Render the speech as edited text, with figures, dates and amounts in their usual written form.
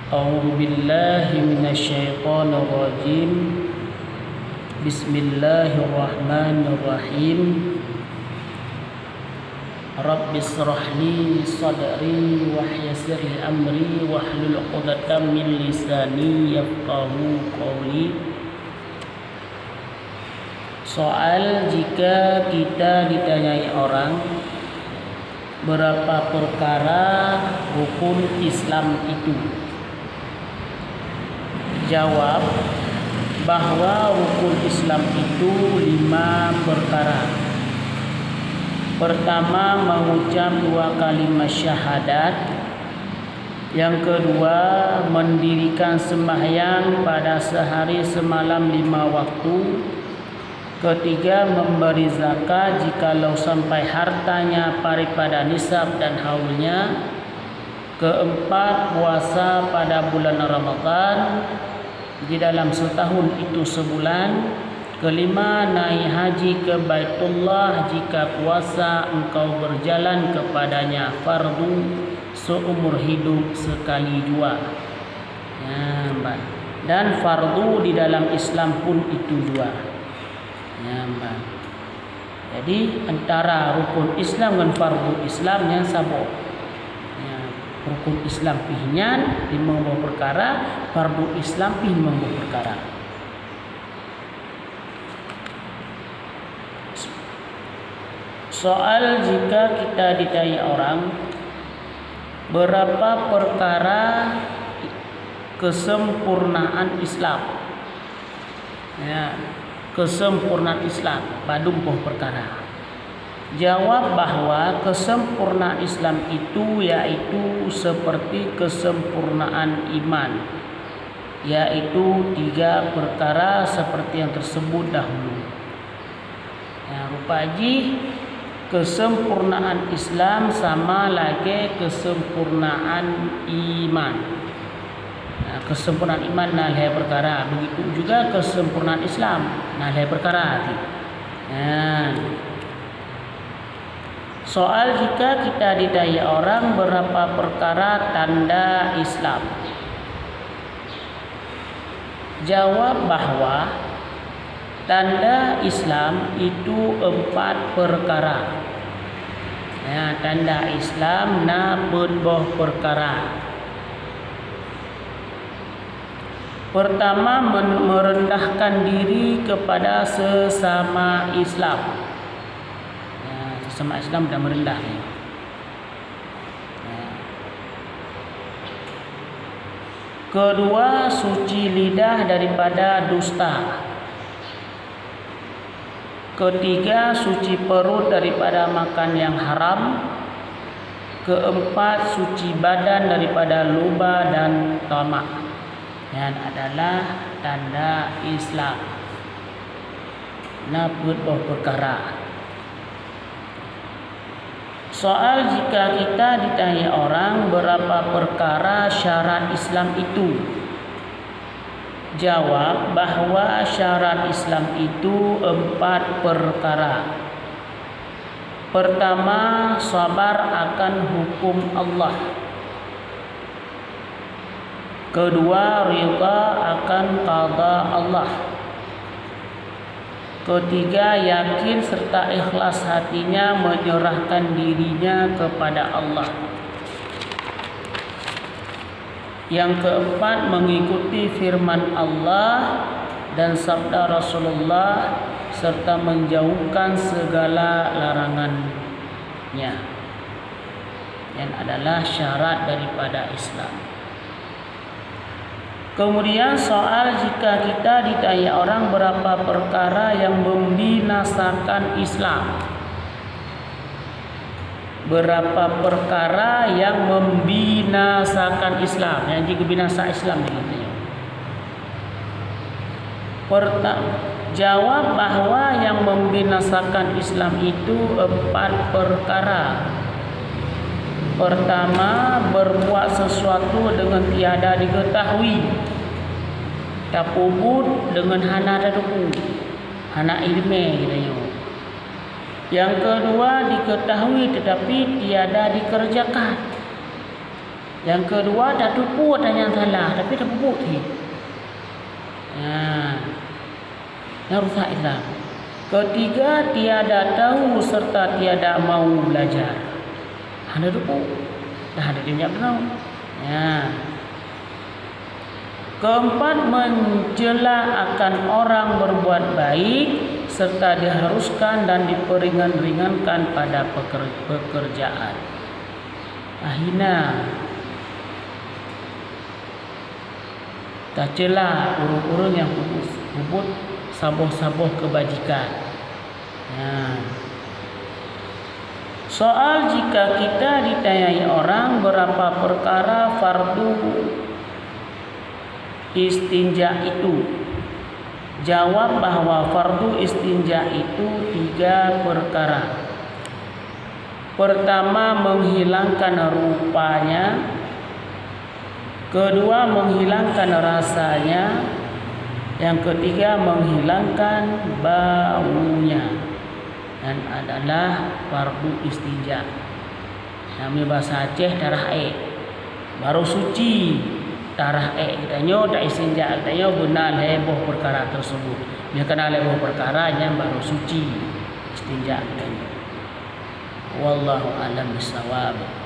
A'udzu billahi minasyaitonir rajim. Bismillahirrahmanirrahim. Rabbi shrah li sadri wa yassir li amri wahlul 'uqdatam min lisani yafqahu qawli. Soal jika kita ditanyai orang berapa perkara rukun Islam itu, jawab bahwa rukun Islam itu 5 perkara. Pertama, mengucap 2 kalimat syahadat. Yang kedua, mendirikan sembahyang pada sehari semalam 5 waktu. Ketiga, memberi zakat jikalau sampai hartanya daripada nisab dan haulnya. Keempat, puasa pada bulan Ramadan di dalam setahun itu sebulan. Kelima, naik haji ke Baitullah jika puasa engkau berjalan kepadanya fardu seumur hidup sekali jua. Dan fardu di dalam Islam pun itu jua. Jadi antara rukun Islam dan fardu Islam yang sama. Rukun Islam pihnya 5 perkara, fardu Islam pih 5 perkara. Soal jika kita ditanya orang berapa perkara kesempurnaan Islam, kesempurnaan Islam badung perkara. Jawab bahwa kesempurnaan Islam itu yaitu seperti kesempurnaan iman, yaitu 3 perkara seperti yang tersebut dahulu. Rupaji kesempurnaan Islam sama lagi kesempurnaan iman. Kesempurnaan iman nalai perkara, begitu juga kesempurnaan Islam nalai perkara. Soal jika kita ditanya orang berapa perkara tanda Islam, jawab bahwa tanda Islam itu 4 perkara. Tanda Islam na berboh perkara. Pertama, merendahkan diri kepada sesama Islam. Sesama Islam dan merendah. Kedua, suci lidah daripada dusta. Ketiga, suci perut daripada makan yang haram. Keempat, suci badan daripada luba dan tamak. Yang adalah tanda Islam. Naput perkara. Soal jika kita ditanya orang berapa perkara syarat Islam itu, jawab bahwa syarat Islam itu 4 perkara. Pertama, sabar akan hukum Allah. Kedua, ridha akan qada Allah. Ketiga, yakin serta ikhlas hatinya menyerahkan dirinya kepada Allah. Yang keempat, mengikuti firman Allah dan sabda Rasulullah serta menjauhkan segala larangannya. Yang adalah syarat daripada Islam. Kemudian soal jika kita ditanya orang berapa perkara yang membinasakan Islam. Berapa perkara yang membinasakan Islam, yang jika binasa Islam katanya. Jawab bahwa yang membinasakan Islam itu 4 perkara. Pertama, berbuat sesuatu dengan tiada diketahui. Tapubut dengan hana daduku, hana ilmu katanya. Yang kedua, diketahui tetapi tiada dikerjakan. Yang kedua, tak tupu tanya salah tapi tak bubuk ti. Yang rusak Islam. Ketiga, tiada tahu serta tiada mau belajar. Ada tupu. Dah ada dia tahu. Keempat, mencela akan orang berbuat baik serta diharuskan dan diperingan-ringankan pada pekerjaan. Hina, tak cela urung-urung yang hubut saboh-saboh kebajikan. Soal jika kita ditanyai orang berapa perkara fardu istinja itu, jawab bahwa fardu istinja itu 3 perkara. Pertama, menghilangkan rupanya. Kedua, menghilangkan rasanya. Yang ketiga, menghilangkan baunya. Dan adalah fardu istinja. Namanya bahasa Aceh darah baru suci. Darah katanya tak istinja, katanya benar heboh perkara tersebut. Dia kena heboh perkaranya baru suci istinja katanya. Wallahu a'lam bishawab.